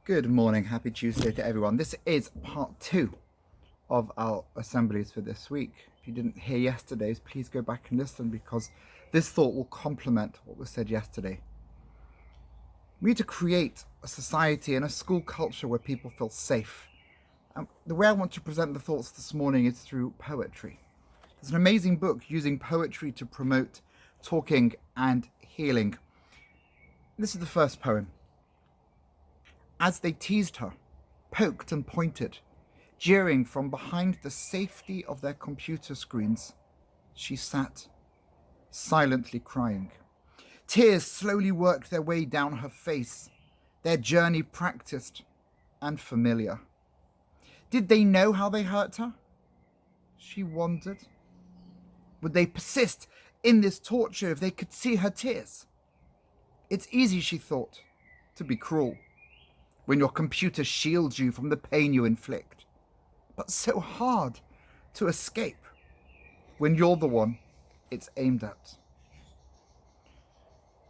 Good morning, happy Tuesday to everyone. This is part 2 of our assemblies for this week. If you didn't hear yesterday's, please go back and listen because this thought will complement what was said yesterday. We need to create a society and a school culture where people feel safe. The way I want to present the thoughts this morning is through poetry. There's an amazing book using poetry to promote talking and healing. This is the first poem. As they teased her, poked and pointed, jeering from behind the safety of their computer screens, she sat, silently crying. Tears slowly worked their way down her face, their journey practiced and familiar. Did they know how they hurt her? She wondered. Would they persist in this torture if they could see her tears? It's easy, she thought, to be cruel when your computer shields you from the pain you inflict, but so hard to escape when you're the one it's aimed at.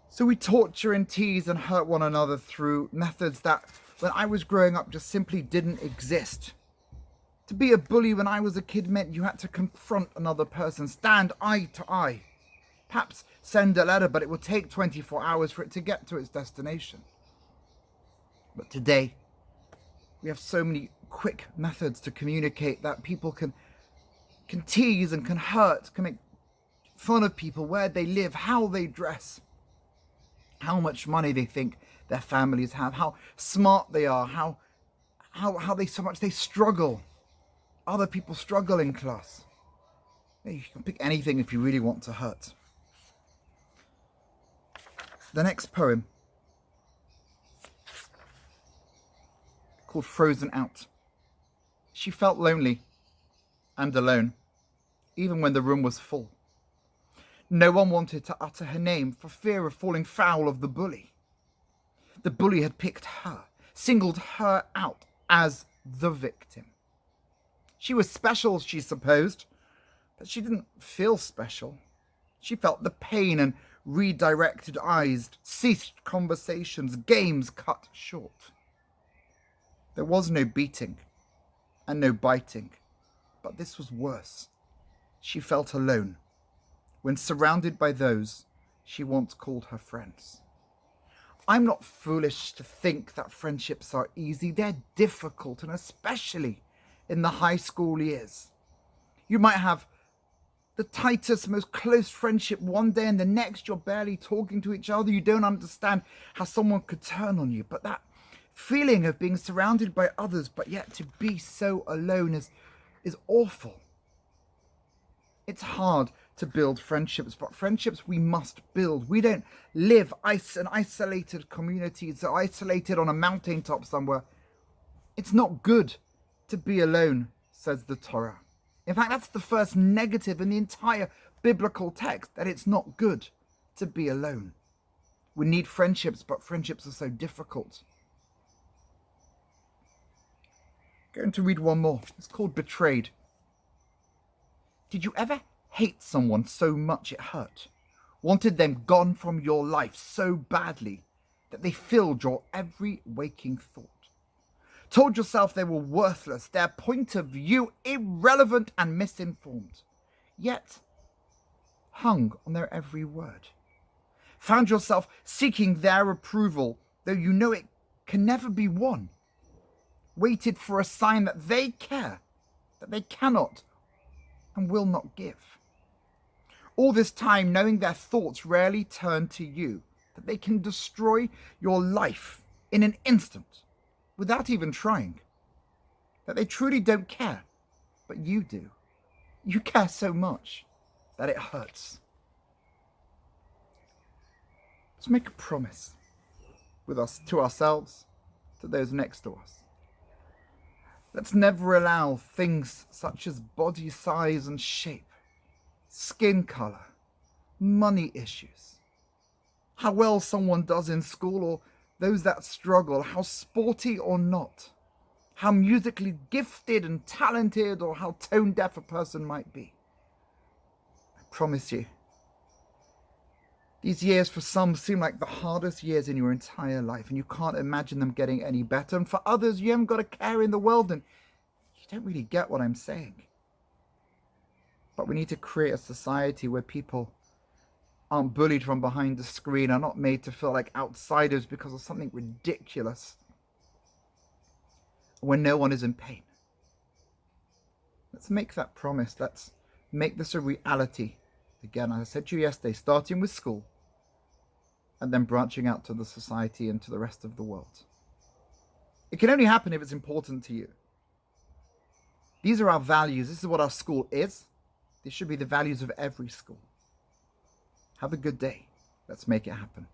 So we torture and tease and hurt one another through methods that, when I was growing up, just simply didn't exist. To be a bully when I was a kid meant you had to confront another person, stand eye to eye, perhaps send a letter, but it would take 24 hours for it to get to its destination. But today, we have so many quick methods to communicate that people can tease and can hurt, can make fun of people, where they live, how they dress, how much money they think their families have, how smart they are, how they so much they struggle. Other people struggle in class. You can pick anything if you really want to hurt. The next poem, called Frozen Out. She felt lonely and alone, even when the room was full. No one wanted to utter her name for fear of falling foul of the bully. The bully had picked her, singled her out as the victim. She was special, she supposed, but she didn't feel special. She felt the pain and redirected eyes, ceased conversations, games cut short. There was no beating and no biting, but this was worse. She felt alone when surrounded by those she once called her friends. I'm not foolish to think that friendships are easy. They're difficult, and especially in the high school years. You might have the tightest, most close friendship one day, and the next you're barely talking to each other. You don't understand how someone could turn on you, but that feeling of being surrounded by others but yet to be so alone is awful. It's hard to build friendships, but friendships we must build. We don't live in isolated communities, so isolated on a mountaintop somewhere. It's not good to be alone, says the Torah. In fact, that's the first negative in the entire biblical text, that it's not good to be alone. We need friendships, but friendships are so difficult. Going to read one more. It's called Betrayed. Did you ever hate someone so much it hurt? Wanted them gone from your life so badly that they filled your every waking thought? Told yourself they were worthless, their point of view irrelevant and misinformed, yet hung on their every word? Found yourself seeking their approval, though you know it can never be won? Waited for a sign that they care, that they cannot and will not give. All this time knowing their thoughts rarely turn to you, that they can destroy your life in an instant without even trying, that they truly don't care, but you do. You care so much that it hurts. Let's make a promise with us, to ourselves, to those next to us. Let's never allow things such as body size and shape, skin color, money issues, how well someone does in school or those that struggle, how sporty or not, how musically gifted and talented or how tone deaf a person might be. I promise you, These years for some seem like the hardest years in your entire life, and you can't imagine them getting any better. And for others, you haven't got a care in the world, and you don't really get what I'm saying. But we need to create a society where people aren't bullied from behind the screen, are not made to feel like outsiders because of something ridiculous, when no one is in pain. Let's make that promise. Let's make this a reality. Again, as I said to you yesterday, starting with school and then branching out to the society and to the rest of the world. It can only happen if it's important to you. These are our values. This is what our school is. This should be the values of every school. Have a good day. Let's make it happen.